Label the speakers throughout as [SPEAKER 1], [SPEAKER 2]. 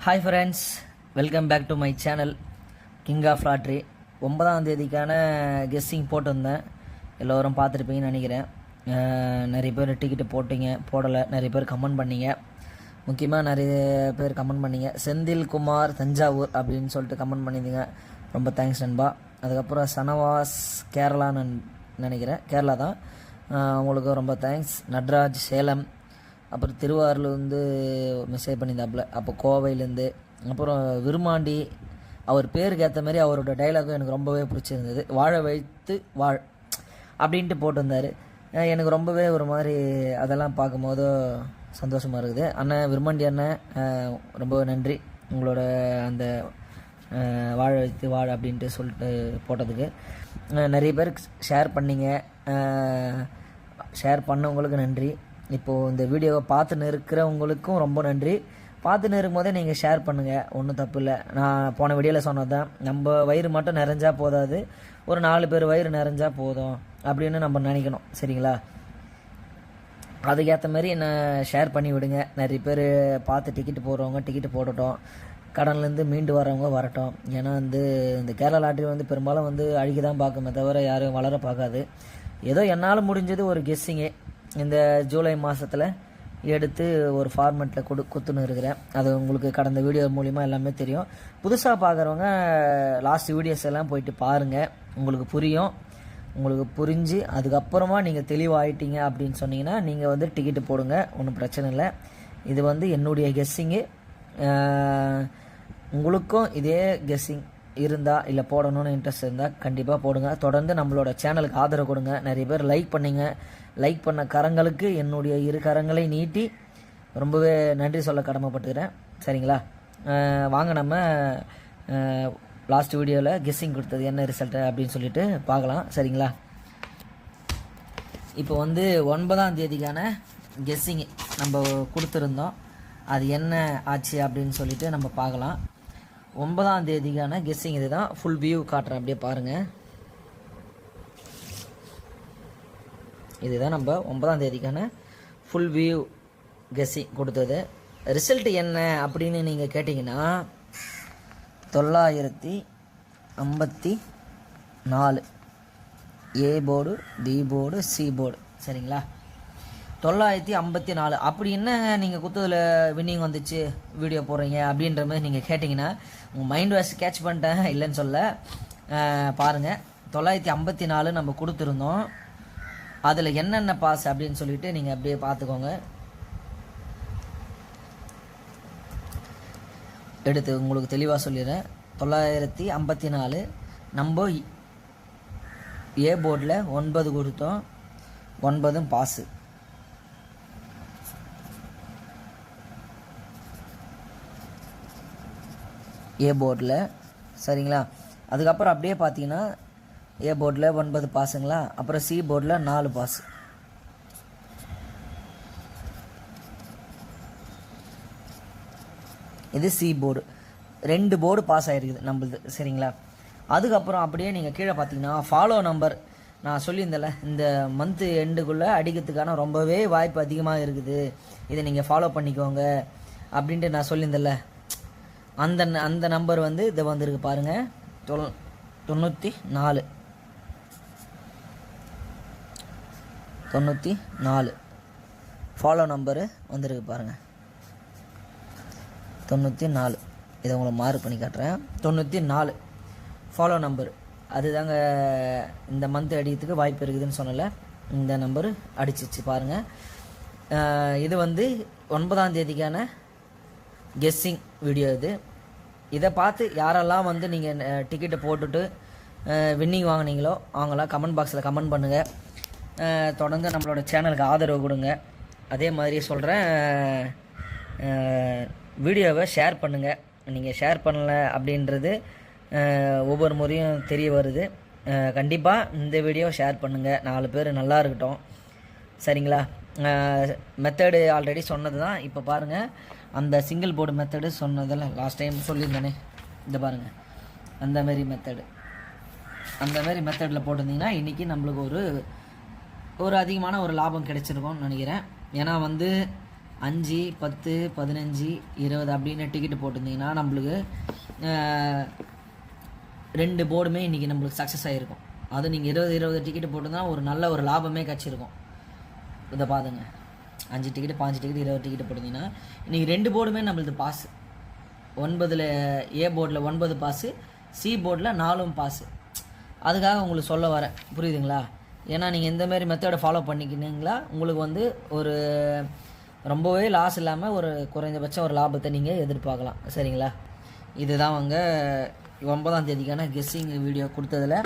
[SPEAKER 1] Hi friends, welcome back to my channel King of Lottery. 9ஆம் தேதிக்கான guessing போட்டிருந்தேன். எல்லோரும் பார்த்துருப்பீங்கன்னு நினைக்கிறேன். நிறைய பேர் டிக்கெட்டு போட்டிங்க, போடலை. நிறைய பேர் கமெண்ட் பண்ணிங்க. முக்கியமாக நிறைய பேர் கமெண்ட் பண்ணிங்க. செந்தில் குமார் தஞ்சாவூர் அப்படின்னு சொல்லிட்டு கமெண்ட் பண்ணியிருந்தீங்க. ரொம்ப தேங்க்ஸ் நண்பா. அதுக்கப்புறம் சனவாஸ் கேரளான்னு நினைக்கிறேன், கேரளா தான். உங்களுக்கு ரொம்ப தேங்க்ஸ். நட்ராஜ் சேலம், அப்புறம் திருவாரூர் வந்து மெசேஜ் பண்ணியிருந்தாப்புல. அப்போ கோவையிலேருந்து, அப்புறம் விருமாண்டி. அவர் பேருக்கு ஏற்ற மாதிரி அவரோட டைலாகும் எனக்கு ரொம்பவே பிடிச்சிருந்தது. வாழ வைத்து வாழ் அப்படின்ட்டு போட்டிருந்தார். எனக்கு ரொம்பவே ஒரு மாதிரி அதெல்லாம் பார்க்கும்போது சந்தோஷமாக இருக்குது. அண்ணன் விருமாண்டி அண்ணன், ரொம்ப நன்றி உங்களோட அந்த வாழ வைத்து வாழ் அப்படின்ட்டு சொல்லிட்டு போட்டதுக்கு. நிறைய பேருக்கு ஷேர் பண்ணிங்க. ஷேர் பண்ணவங்களுக்கு நன்றி. இப்போது இந்த வீடியோவை பார்த்துன்னு இருக்கிறவங்களுக்கும் ரொம்ப நன்றி. பார்த்துன்னு இருக்கும்போதே நீங்கள் ஷேர் பண்ணுங்கள், ஒன்றும் தப்பு இல்லை. நான் போன வீடியோவில் சொன்னது தான், நம்ம வயிறு மட்டும் நிறைஞ்சா போதாது, ஒரு 4 பேர் வயிறு நிறைஞ்சா போதும் அப்படின்னு நம்ம நினைக்கணும். சரிங்களா? அதுக்கேற்ற மாதிரி என்ன ஷேர் பண்ணி விடுங்க. நிறைய பேர் பார்த்து டிக்கெட்டு போடுறவங்க டிக்கெட்டு போடட்டும், கடன்லேருந்து மீண்டு வரவங்க வரட்டும். ஏன்னா வந்து இந்த கேரளா லாட்ரி வந்து பெரும்பாலும் வந்து அழுகி தான் பார்க்குமே தவிர யாரும் வளர பார்க்காது. ஏதோ என்னால் முடிஞ்சது ஒரு கெஸ்ஸிங்கு இந்த ஜூலை மாதத்தில் எடுத்து ஒரு ஃபார்மெட்டில் குத்துன்னு இருக்கிறேன். அது உங்களுக்கு கடந்த வீடியோ மூலிமா எல்லாமே தெரியும். புதுசாக பார்க்குறவங்க லாஸ்ட் வீடியோஸ் எல்லாம் போயிட்டு பாருங்கள், உங்களுக்கு புரியும். உங்களுக்கு புரிஞ்சு அதுக்கப்புறமா நீங்கள் தெளிவாகிட்டீங்க அப்படின்னு சொன்னீங்கன்னா நீங்கள் வந்து டிக்கெட்டு போடுங்க, ஒன்றும் பிரச்சனை இல்லை. இது வந்து என்னுடைய கெஸ்ஸிங்கு. உங்களுக்கும் இதே கெஸ்ஸிங் இருந்தால், இல்லை போடணும்னு இன்ட்ரெஸ்ட் இருந்தால் கண்டிப்பாக போடுங்க. தொடர்ந்து நம்மளோட சேனலுக்கு ஆதரவு கொடுங்க. நிறைய பேர் லைக் பண்ணிங்க. லைக் பண்ண கரங்களுக்கு என்னுடைய 2 கரங்களை நீட்டி ரொம்பவே நன்றி சொல்ல கடமைப்பட்டுக்கிறேன். சரிங்களா? வாங்க நம்ம லாஸ்ட் வீடியோவில் கெஸ்ஸிங் கொடுத்தது என்ன ரிசல்ட்டு அப்படின்னு சொல்லிட்டு பார்க்கலாம். சரிங்களா? இப்போ வந்து 9ஆம் தேதிக்கான கெஸ்ஸிங் நம்ம கொடுத்துருந்தோம். அது என்ன ஆச்சு அப்படின்னு சொல்லிட்டு நம்ம பார்க்கலாம். 9ஆம் தேதிக்கான கெஸ்ஸிங் இது தான். ஃபுல் வியூ காட்டுறேன், அப்படியே பாருங்கள். இதுதான் நம்ம 9ஆம் தேதிக்கான ஃபுல் வியூ கெஸ்ஸிங் கொடுத்தது. ரிசல்ட் என்ன அப்படின்னு நீங்கள் கேட்டிங்கன்னா 954 A board, B board, C board. சரிங்களா? 954. அப்படி என்ன நீங்கள் குத்ததில் வின்னிங் வந்துச்சு வீடியோ போடுறீங்க அப்படின்ற மாதிரி நீங்கள் கேட்டிங்கன்னா உங்கள் மைண்ட் வாஷ் கேட்ச் பண்ணிட்டேன், இல்லைன்னு சொல்ல. பாருங்கள், 954 நம்ம கொடுத்துருந்தோம். அதில் என்னென்ன பாஸ் அப்படின்னு சொல்லிட்டு நீங்கள் அப்படியே பார்த்துக்கோங்க. எடுத்து உங்களுக்கு தெளிவாக சொல்லிடுறேன். 954 நம்ம ஏ போர்டில் 9 கொடுத்தோம், 9 பாஸு. ஏ போர்டில். சரிங்களா? அதுக்கப்புறம் அப்படியே பார்த்தீங்கன்னா ஏ போர்டில் 9 பாஸுங்களா. அப்புறம் சி போர்டில் 4 பாஸ். இது சி போர்டு. 2 போர்டு பாஸ் ஆகிருக்குது நம்மளுது. சரிங்களா? அதுக்கப்புறம் அப்படியே நீங்கள் கீழே பார்த்தீங்கன்னா ஃபாலோ நம்பர் நான் சொல்லியிருந்தேன்ல, இந்த மந்த்து எண்டுக்குள்ளே அடிக்கிறதுக்கான ரொம்பவே வாய்ப்பு அதிகமாக இருக்குது, இதை நீங்கள் ஃபாலோ பண்ணிக்கோங்க அப்படின்ட்டு நான் சொல்லியிருந்தேன்ல. அந்த நம்பர் வந்து இதை வந்திருக்கு பாருங்கள். 94 ஃபாலோ நம்பரு வந்திருக்கு பாருங்கள். 94. இதை உங்களை மார்க் பண்ணி காட்டுறேன். 94 ஃபாலோ நம்பர். அதுதாங்க இந்த மந்த் அடிக்கிறதுக்கு வாய்ப்பு இருக்குதுன்னு சொன்னல, இந்த நம்பரு அடிச்சிச்சு பாருங்கள். இது வந்து 9ஆம் தேதிக்கான கெஸ்ஸிங் வீடியோ இது. இதை பார்த்து யாரெல்லாம் வந்து நீங்கள் டிக்கெட்டை போட்டுட்டு வின்னிங் வாங்கினீங்களோ அவங்களாம் கமெண்ட் பாக்ஸில் கமெண்ட் பண்ணுங்கள். தொடர்ந்து நம்மளோட சேனலுக்கு ஆதரவு கொடுங்க. அதே மாதிரி சொல்கிறேன், வீடியோவை ஷேர் பண்ணுங்கள். நீங்கள் ஷேர் பண்ணலை அப்படின்றது ஒவ்வொரு முறையும் தெரிய வருது. கண்டிப்பாக இந்த வீடியோ ஷேர் பண்ணுங்கள், 4 பேர் நல்லா இருக்கட்டும். சரிங்களா? மெத்தடு ஆல்ரெடி சொன்னது தான். இப்போ பாருங்கள், அந்த சிங்கிள் போர்டு மெத்தடு சொன்னதில் லாஸ்ட் டைம் சொல்லியிருந்தேனே, இந்த பாருங்கள், அந்த மாதிரி மெத்தடில் போட்டிருந்தீங்கன்னா இன்றைக்கி நம்மளுக்கு ஒரு அதிகமான ஒரு லாபம் கிடைச்சிருக்கும்னு நினைக்கிறேன். ஏன்னா வந்து 5, 10, 15, 20 அப்படின்னு டிக்கெட்டு போட்டிருந்தீங்கன்னா நம்மளுக்கு 2 போர்டுமே இன்றைக்கி நம்மளுக்கு சக்ஸஸ் ஆகிருக்கும். அது நீங்கள் 20 டிக்கெட்டு போட்டிருந்தா ஒரு நல்ல ஒரு லாபமே கிடச்சிருக்கும். இதை பாருங்க, 5 டிக்கெட்டு 5 டிக்கெட்டு 20 டிக்கெட்டு போட்டிருந்தீங்கன்னா இன்றைக்கி 2 போர்டுமே நம்மளுக்கு பாஸு. 9ல் ஏ போர்டில் 9 பாஸு, சி போர்டில் 4 பாஸு. அதுக்காக உங்களுக்கு சொல்ல வரேன், புரியுதுங்களா? ஏன்னா நீங்கள் இந்தமாரி மெத்தடை ஃபாலோ பண்ணிக்கினீங்களா உங்களுக்கு வந்து ஒரு ரொம்பவே லாஸ் இல்லாமல் ஒரு குறைந்தபட்சம் ஒரு லாபத்தை நீங்கள் எதிர்பார்க்கலாம். சரிங்களா? இதுதான் அவங்க 9ஆம் தேதிக்கான கெஸ்ஸிங் வீடியோ கொடுத்ததில்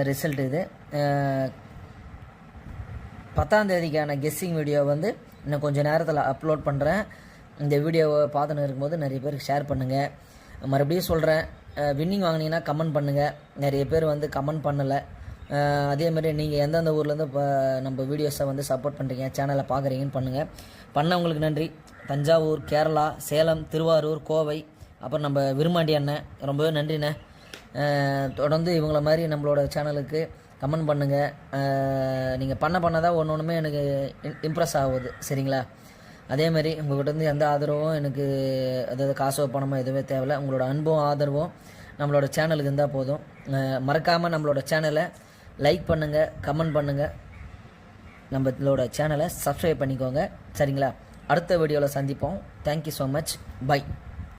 [SPEAKER 1] ரிசல்ட். இது 10ஆம் தேதிக்கான கெஸ்ஸிங் வீடியோ வந்து இன்னும் கொஞ்சம் நேரத்தில் அப்லோட் பண்ணுறேன். இந்த வீடியோவை பார்த்துன்னு இருக்கும்போது நிறைய பேருக்கு ஷேர் பண்ணுங்கள். மறுபடியும் சொல்கிறேன், வின்னிங் வாங்கினீங்கன்னா கமெண்ட் பண்ணுங்கள். நிறைய பேர் வந்து கமெண்ட் பண்ணலை. அதேமாதிரி நீங்கள் எந்தெந்த ஊர்லேருந்து இப்போ நம்ம வீடியோஸை வந்து சப்போர்ட் பண்ணுறீங்க, சேனலை பார்க்குறீங்கன்னு பண்ணுங்கள். பண்ணவங்களுக்கு நன்றி. தஞ்சாவூர், கேரளா, சேலம், திருவாரூர், கோவை, அப்புறம் நம்ம விருமாண்டி அண்ணன், ரொம்பவே நன்றிண்ணே. தொடர்ந்து இவங்கள மாதிரி நம்மளோட சேனலுக்கு கமெண்ட் பண்ணுங்கள். நீங்கள் பண்ணதான் ஒன்றுமே எனக்கு இம்ப்ரெஸ் ஆகுது. சரிங்களா? அதேமாதிரி உங்கள்கிட்ட எந்த ஆதரவும் எனக்கு, அதாவது காசோ பணமோ எதுவுமே தேவையில்லை. உங்களோட அன்பும் ஆதரவும் நம்மளோட சேனலுக்கு இருந்தால் போதும். மறக்காமல் நம்மளோட சேனலை லைக் பண்ணுங்கள், கமெண்ட் பண்ணுங்கள், நம்மளோட சேனலை சப்ஸ்கிரைப் பண்ணிக்கோங்க. சரிங்களா? அடுத்த வீடியோவில் சந்திப்போம். Thank you so much. பை.